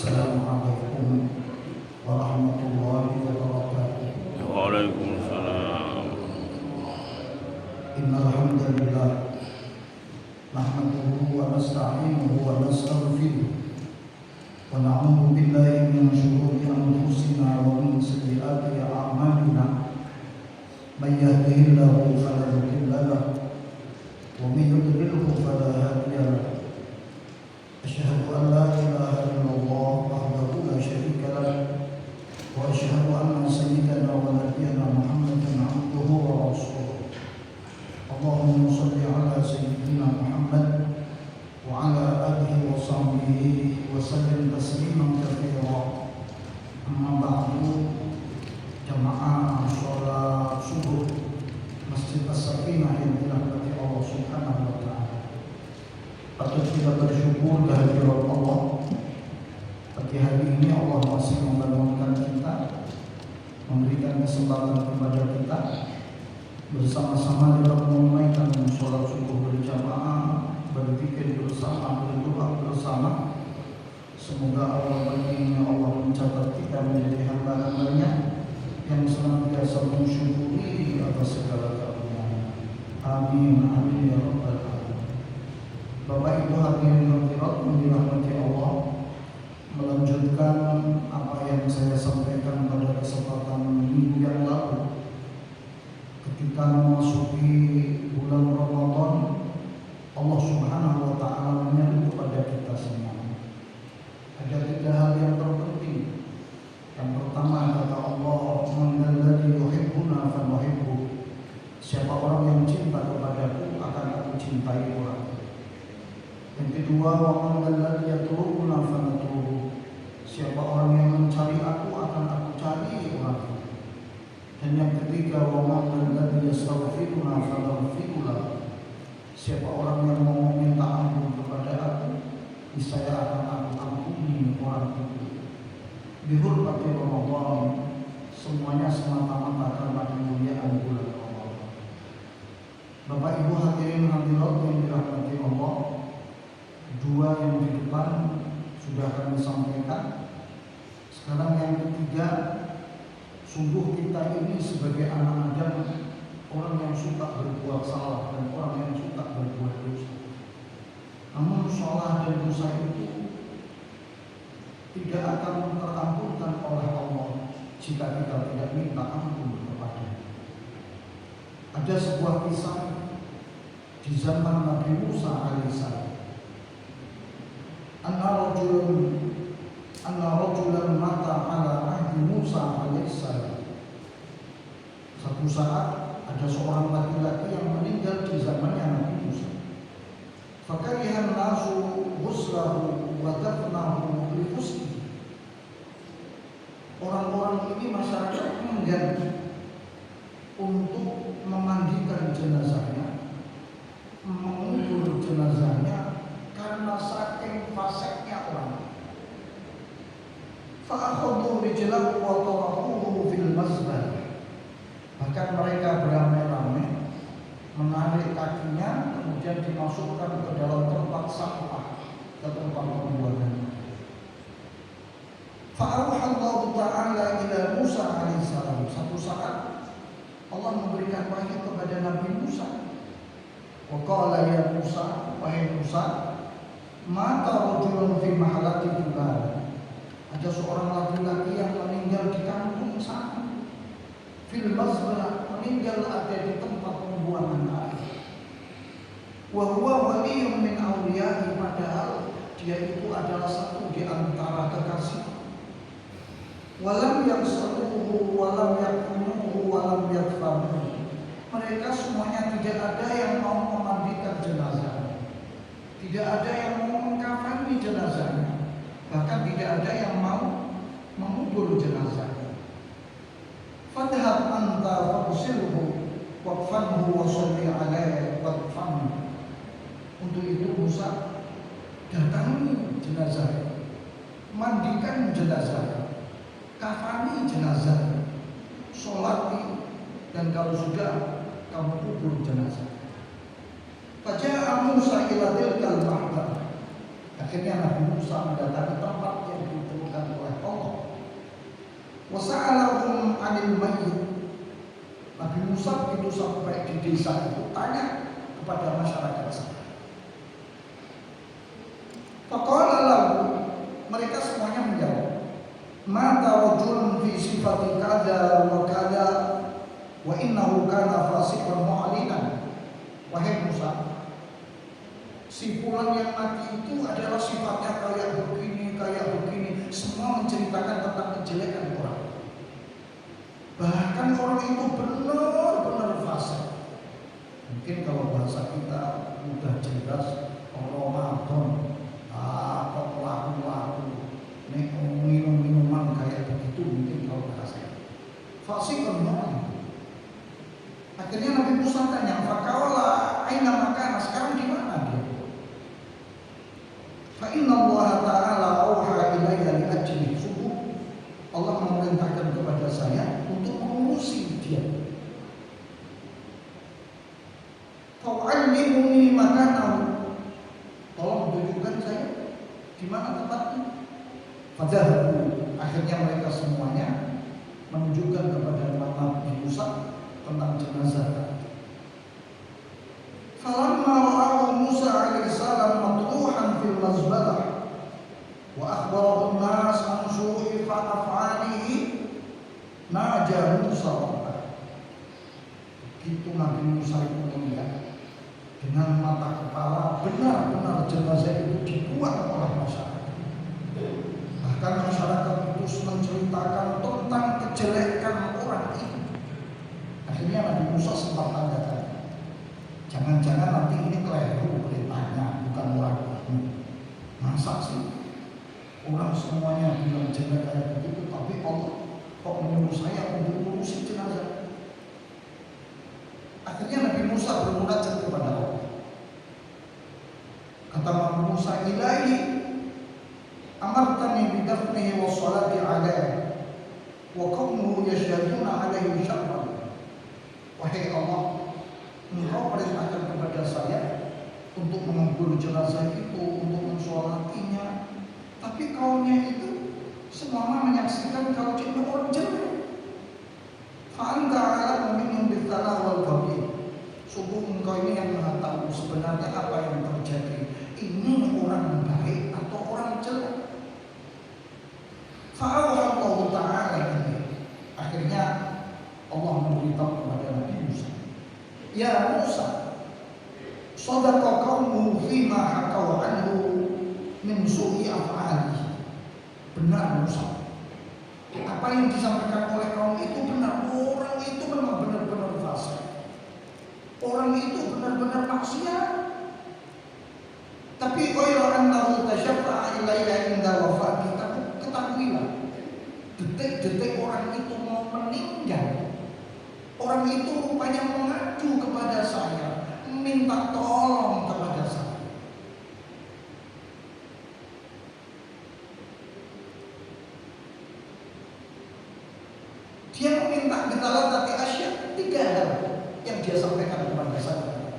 Assalamualaikum warahmatullahi wabarakatuh. Waalaikumsalam. Innal hamdalillah nahmaduhu wa nasta'inuhu wa nastaghfiruh wa na'udzu billahi min shururi anfusina wa min sayyiati a'malina. May yahdihillahu fala mudilla lahu wa may yudlilhu fala hadiya lahu. Asyhadu an la ilaha illallah wahdahu la syarika lahu wa asyhadu anna sayyidana wa nabiyyana Muhammadan abduhu wa rasuluh. Allahumma shalli ala sayyidina Muhammad wa ala alihi wa sahbihi wa sallim tasliman katsira. Amma ba'du, jamaah salat subuh Masjid As-Sakinah yang dirahmati Allah Subhanahu wa taala. Patut kita bersyukur kehadirat Allah. Pagi hari ini Allah masih membangunkan kita, memberikan kesempatan kepada kita bersama-sama dalam menunaikan sholat subuh berjamaah, berzikir bersama, berdoa bersama. Semoga Allah bagi Allah mencatat kita menjadi hamba-hambanya yang senantiasa mensyukuri atas segala karunia. Amin amin ya rabbal alamin. Bapak Ibu hadirin hadirat yang dirahmati Allah, melanjutkan apa yang saya sampaikan pada kesempatan minggu yang lalu. Ketika memasuki bulan Ramadan, Allah Subhanahu wa taala menyeru kepada kita semua. Ada tiga hal yang terpenting. Yang pertama kata Allah, "Man alladzi yuhibbuna fanuhibbu." Siapa orang yang cinta kepadaku akan aku cintai orang. Yang kedua, "Wa man alladzi yatlubuna fanatlubu." Siapa orang yang mencari aku akan aku cari orang. Dan yang ketiga, "Wa man alladzi yastaghfiruna faghfirhu." Siapa orang yang mau meminta ampun kepada aku, niscaya akan aku ampuni orang itu. Dihormati Ramadan, semuanya semata-mata karena kemuliaan bulan Ramadan. Bapak Ibu hadirin hadirat yang dirahmati Allah, dua yang di depan sudah kami sampaikan. Sekarang yang ketiga, sungguh kita ini sebagai anak Adam, orang yang suka berbuat salah dan orang yang suka berbuat dosa. Namun salah dan dosa itu tidak akan terampunkan oleh Allah jika kita tidak minta ampun kepada-Nya. Ada sebuah kisah di zaman Nabi Musa alaihissalam. Anna rajulan mata ala ahdi Musa alaihissalam. Satu saat ada seorang laki-laki yang meninggal di zamannya Nabi Musa. Fakarihan nasu ghuslahu wa dafnahu li husnihi. Orang-orang ini masyarakat enggan untuk memandikan jenazahnya, mengubur jenazahnya karena saking faseknya orang. Fa'akhadhu rijlahu wa tarahuhu fil mazbah. Bahkan mereka beramai-ramai menarik kakinya, kemudian dimasukkan ke dalam tempat sampah, ke tempat pembuangan. Fa'auhallahu ta'ala ila Musa alaihissalam. Satu saat Allah memberikan wahyu kepada Nabi Musa. Wa qala ya Musa, wahai Musa, mata rajulun fi mahalati fulan. Ada seorang laki-laki yang meninggal di kampung sana. Fil mazbah, meninggal ada di tempat pembuangan air. Wa huwa waliyyun min awliya'i, padahal dia itu adalah satu di antara kekasih. Walam yaksaluhu walam yakumuhu walam yakfamuhu. Mereka semuanya tidak ada yang mau memandikan jenazah, tidak ada yang mau mengkafani jenazahnya, bahkan tidak ada yang mau mengubur jenazahnya. Fadhhab anta fagsilhu waqfanhu wa shalli alaihi waqfanhu. Untuk itu Musa, datangi jenazah, mandikan jenazah, kafani jenazah, sholati, dan kalau sudah kamu kubur jenazah. Faja'a Musa ila tilkal mahbar. Akhirnya Nabi Musa mendatangi tempat yang 'anil mayyit. Nabi Musa begitu sampai di desa itu tanya kepada masyarakat sana. Faqala lahu, mereka semuanya menjawab, mata rajulun fi sifati kada wa kada wa innahu kana fasiqan mu'alinan. Wahai Musa, si fulan yang mati itu adalah sifatnya kayak begini, semua menceritakan tentang kejelekan orang. Bahkan orang itu benar-benar fasik. Mungkin kalau bahasa kita udah jelas Ramadan, kok laku-laku, minum-minuman kayak begitu, mungkin kalau bahasa fasik kan. Akhirnya Nabi Musa tanya, "Faqala aina makana?" Sekarang di mana dia? Fa inna Allah ta'ala auha ilayya li ajli subuh. Allah memerintahkan kepada saya untuk mengurusi dia. Fa'allimuni makanahu. Tolong tunjukkan saya di mana tempatnya. Fadhahabu. Akhirnya mereka semuanya menunjukkan kepada Nabi Musa tentang jenazah. Falamma ra'ahu Musa alaihi salam matruhan fil mazbalah wa akhbarahu an-nas an su'i af'alihi naja Musa rabbah. Begitu Nabi Musa itu melihat dengan mata kepala benar-benar jenazah itu dibuang oleh masyarakat. Bahkan masyarakat itu menceritakan tentang kejelekan orang itu. Akhirnya Nabi Musa sempat tanya, jangan-jangan nanti ini keliru beritanya, bukan orang ini. Masa sih orang semuanya bilang jelek kayak begitu, tapi Allah kok menyuruh saya untuk ngurusin jenazah? Akhirnya Nabi Musa bermunajat kepada Allah. Kata Nabi Musa, Ilahi amartani bidafnihi wa salati alaihi wa qawmuhu yashhaduna alaihi syarran. Wahai Allah, Engkau perintahkan kepada saya untuk mengubur jenazah itu, untuk mensolatinya, tapi kaumnya itu semua menyaksikan kalau dia orang jelek. Fa'anta a'lamu minhum bis-salah wal babil. Sungguh engkau ini yang Maha tahu sebenarnya apa yang terjadi. Ini orang baik atau orang jelek. Fa'auha Allah Ta'ala ini. Akhirnya Allah memberitahu kepada Nabi Musa, ya Musa, shadaqa qaumuhu fima hakau anhu min su'i af'alihi. Benar Musa, apa yang disampaikan oleh kaum itu benar. Orang itu memang benar-benar fasik. Orang itu benar-benar maksiat. Tapi ghayra annahu tasyaffa'a ilayya inda wafati. Ketahuilah, detik-detik orang itu mau meninggal, orang itu rupanya mengadu kepada saya, minta tolong kepada saya. Dia meminta bitalatati asya, 3 hal yang dia sampaikan kepada saya.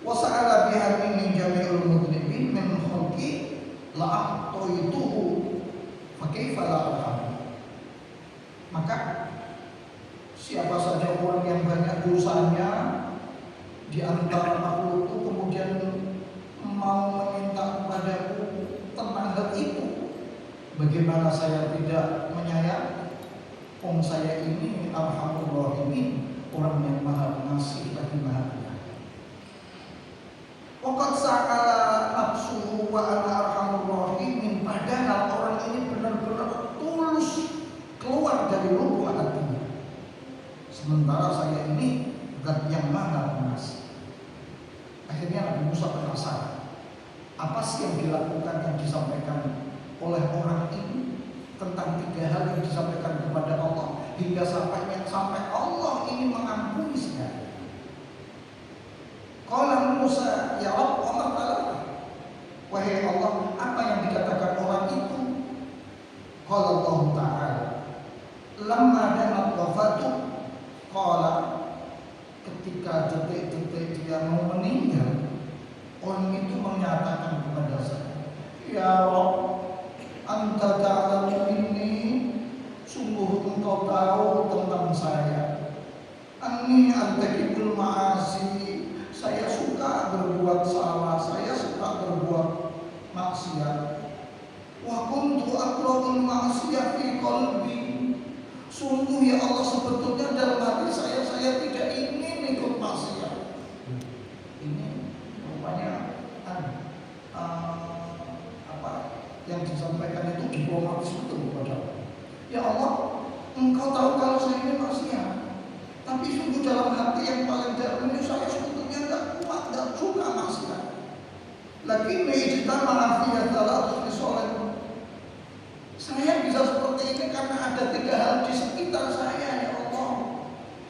Wa sa'ala biha min jami'ul mudnibin min khalqi la'aqtaituhu fa kaifa la arham. Maka siapa saja orang yang banyak dosanya di antara makhlukku kemudian mau meminta kepadaku tentang hal itu, bagaimana saya tidak menyayang? Saya ini arhamur rahimin, orang yang maha pengasih lagi maha penyayang. Waqad sa'ala nafsuhu wa ana arhamur rahimin. Padahal orang ini benar-benar tulus keluar dari lubuk hatinya. Sementara saya ini zat yang maha pengasih. Akhirnya Nabi Musa penasaran, apa sih yang dilakukan, yang disampaikan oleh orang ini tentang 3 hal yang disampaikan kepada Allah, hingga sampai Allah ini mengampuni segala. Qala Musa, ya Rabb, Allah Ta'ala, wahai Allah, apa yang dikatakan orang itu? Qala Allah Ta'ala, lamma danat wafatu, qala, ketika detik-detik dia mau meninggal, orang itu menyatakan kepada saya, ya Rabb, Anta ta'lamu minni, sungguh engkau tahu ya Allah, sebetulnya dalam hati saya tidak ingin ikut maksiat. Ini rupanya apa yang disampaikan itu diplomatis betul kepada Allah. Ya Allah, Engkau tahu kalau saya ini maksiat, tapi sungguh dalam hati yang paling dalam ini saya sebetulnya tidak kuat, tidak suka maksiat. Lagi ijtama ma'afiyat dalam sholat. Saya bisa seperti ini karena ada 3 hal di sekitar saya, ya Allah.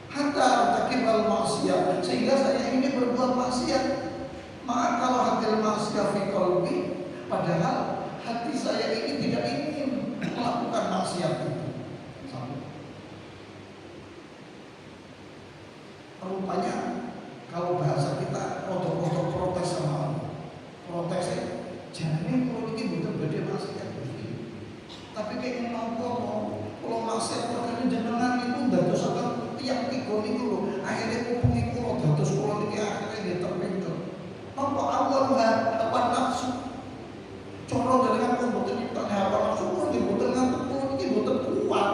Hatta artakibal maksiat, sehingga saya ini berbuat maksiat. Maka kalau hati maksiat fi qalbi, padahal hati saya ini tidak ingin melakukan maksiat itu. Rupanya kalau bahasa kita rodok-rodok protes sama Allah. Protesnya jangan kalau ini betul beda maksiat begini. Tapi kayak mampu kalau maksiat perkara jenengan itu dados akan tiap tiga niku lho. Akhirnya kupungi kula dados kula niki akhirnya nggih terpincut. Apa awal apa nafsu. Cara dengan kok mboten nyiptakne apa nafsu kula nggih mboten ngantuk kula niki mboten kuat.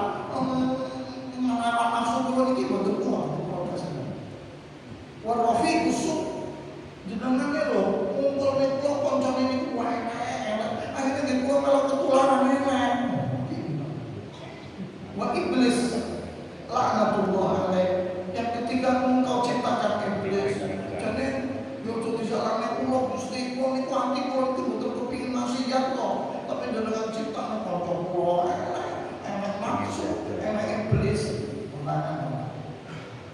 Apa nafsu kula niki mboten kuat. Warafi kusuk jenengan lho kumpul nek kula kancane niku wae enak. Akhirnya nek kula malah ketularan enak. Wa iblis laknatullah alaih, yang ketika engkau ciptakan iblis. Jadi yo disalahne kula Gusti kula niku anti kula niku mboten kepengin maksiat kok. Tapi jenengan ciptane kanca kula enak nafsu, enak iblis.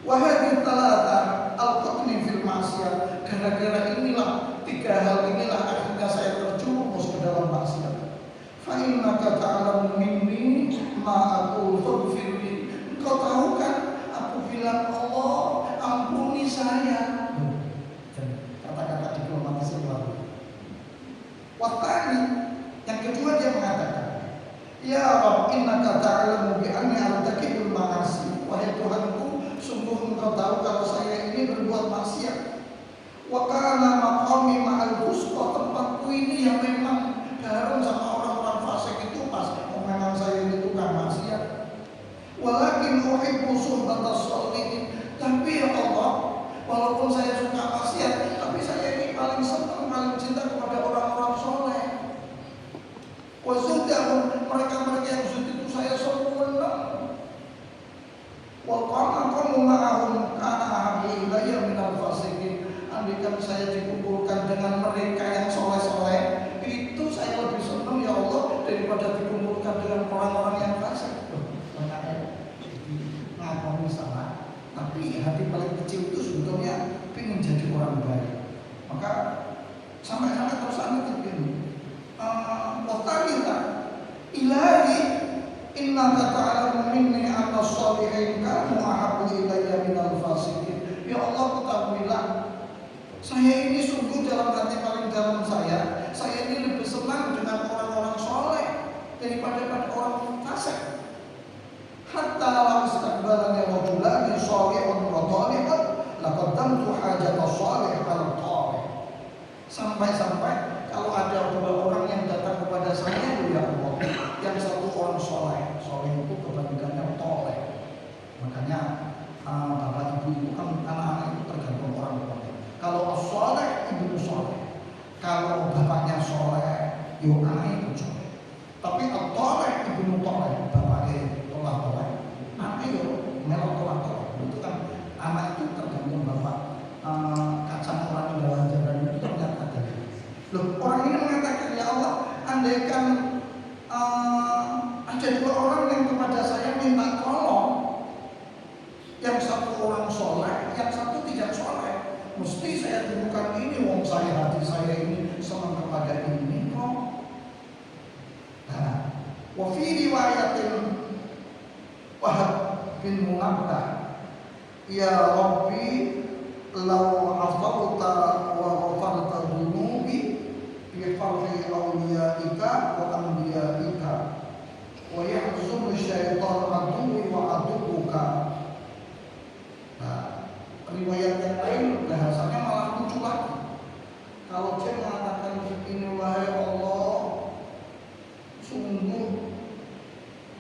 Wahai talata al-qatni fil maksiat, gara-gara inilah 3 hal inilah akhirnya saya terjerumus ke dalam maksiat. Fa innaka ta'lamu minni ma aqul faghfirli. Engkau tahu kan aku bilang Allah ampuni saya. Kata-kata diplomatis itu. Waktani yang kedua dia mengatakan, ya Rabb innaka ta'lamu bi anni artakibul ma'asi. Wahai Tuhanku, sungguh engkau tahu kalau saya ini berbuat maksiat. Wa kana maqami ma'al fusqa, tempatku ini yang memang bareng sama orang-orang fasik itu pas memang saya ini tukang maksiat. Walakin uhibbu suhbatas sholihin, tapi ya Allah, walaupun saya suka maksiat, tapi saya ini paling senang, paling cinta kepada orang-orang soleh. Wa zuhdahum, mereka-mereka yang zuhd itu saya senang. Wa qala qamu ma'ahum kana ahabbu ilayya minal fasiqin. Andaikan saya dikumpulkan dengan mereka yang soleh-soleh, itu saya lebih senang ya Allah daripada dikumpulkan dengan orang-orang yang fasik. Ngakoni salah, tapi hati paling kecil itu sebetulnya ingin jadi orang baik. Maka sampai-sampai terus anu begini. Watalita ilahi innaka ta'lamu minni anna sholihin kanu ahabbu ilayya minal fasiqin. Ya Allah, ketahuilah saya ini sungguh dalam hati paling dalam saya ini lebih senang dengan orang-orang soleh daripada orang fasik. Hatta law istaqbalani rajulani shalihun wa talihun laqaddamtu hajata shalih ala talih. Sampai-sampai kalau ada 2 orang yang datang kepada saya, ya Allah, yang satu orang soleh itu kebalikannya toleh. Makanya bapak ibu itu kan anak-anak itu tergantung orang tuanya. Kalau soleh ibnu soleh, kalau bapaknya soleh, yo anaknya itu soleh. Tapi toleh ibnu toleh, bapaknya toleh, anaknya yo melok toleh. Itu kan anak itu tergantung bapak. Kacang orang dalam jalan itu ternyata ada. Loh, orang ini mengatakan, ya Allah, andaikan ada 2 orang yang kepada saya minta tolong, yang satu orang soleh, yang satu tidak soleh, mesti saya temukan ini, wong saya hati saya ini senang kepada ini kok. Nah, wa fi riwayatin Wahab bin Munabbah, ya Rabbi law afauta wa ghafarta dhunubi bi farhi awliyaika wa anbiyaika wa yahzunu syaitan aduwi wa adubuka. Nah, riwayat yang lain bahasanya malah lucu lagi. Kalau dia mengatakan ini, wahai Allah, sungguh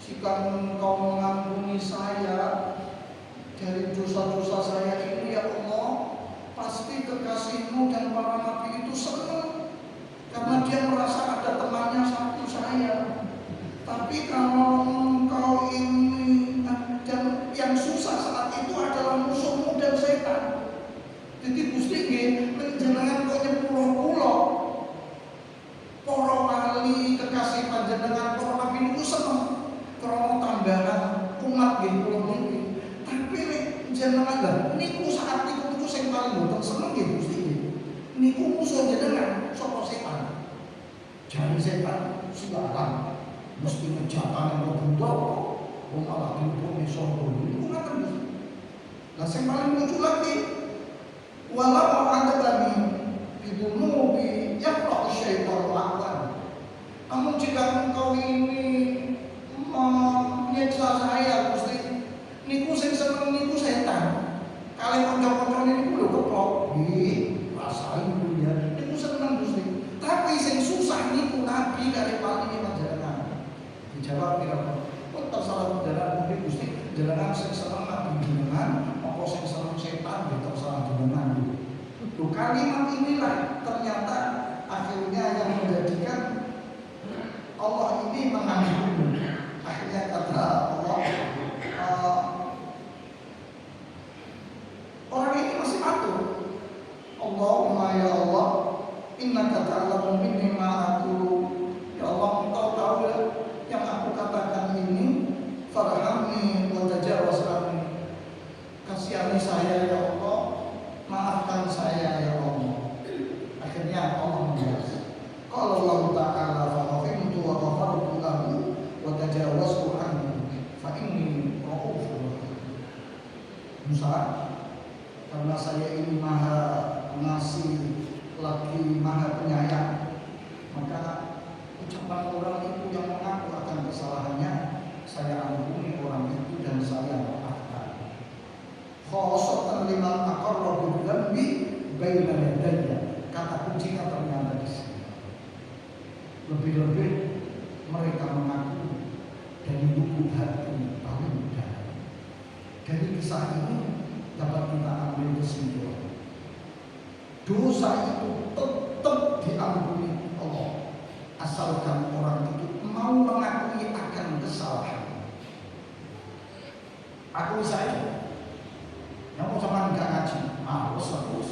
jika Engkau mengampuni saya dari dosa-dosa saya ini ya Allah, pasti kekasih-Mu dan para nabi itu senang karena dia merasa ada temannya satu saya. Tapi kalau Engkau ini dan yang susah saat itu adalah musuh-Mu dan setan. Jadi Gusti nggih panjenengan kok nyepuro-puro para wali kekasih panjenengan para nabi niku seneng krana tambahan umat nggih kula niki. Tapi nek jenengan lha niku saat niku sing paling mboten seneng nggih Gusti. Niku musuh jenengan sapa setan. Jare setan sialan mesti ngejatane kok bentuk wong malah dilebokne sombong. Niku ngoten Gusti. Lah sing paling lucu lagi walau ada tadi bidunubi yaqra'u syaitan lakwan. Namun jika engkau ini menyiksa saya Gusti, niku sing seneng niku setan. Kali kanca-kancane niku lho keplok. Rasain dulu ya. Niku seneng Gusti. Tapi sing susah niku nabi kali wali panjenengan. Dijawab kira-kira, "Kok tersalah jenengan niku Gusti, jenengan sing seneng nabi jenengan, apa sing seneng setan ya tersalah jenengan." Loh, kalimat inilah ternyata akhirnya yang menjadikan Allah ini mengampuni. Akhirnya kata Allah, orang ini masih patuh. Allahumma ya Allah, innaka ta'lamu minni ma aqulu. Ya Allah, Engkau tahu yang aku katakan ini. Farhamni wa tajawaz anni. Kasihani saya ya Allah, maafkan saya ya Allah. Akhirnya Allah menjelaskan. Qala Allah Ta'ala fa ghafirtu wa ghafartu lahu wa tajawaztu anhu fa inni ra'ufur rahim. Musa, karena saya ini maha pengasih lagi maha penyayang, maka ucapan orang itu yang mengaku akan kesalahannya saya ampuni orang itu dan saya maafkan. Khosatan liman aqarra bil dhanbi baina yadayya. Kata kuncinya ternyata di sini. Lebih-lebih mereka mengaku dari lubuk hati paling mudah. Dari kisah ini dapat kita ambil kesimpulan. Dosa itu tetap diampuni Allah asalkan orang itu mau mengakui akan kesalahan. Aku saja yang mau sama enggak ngaji, males terus.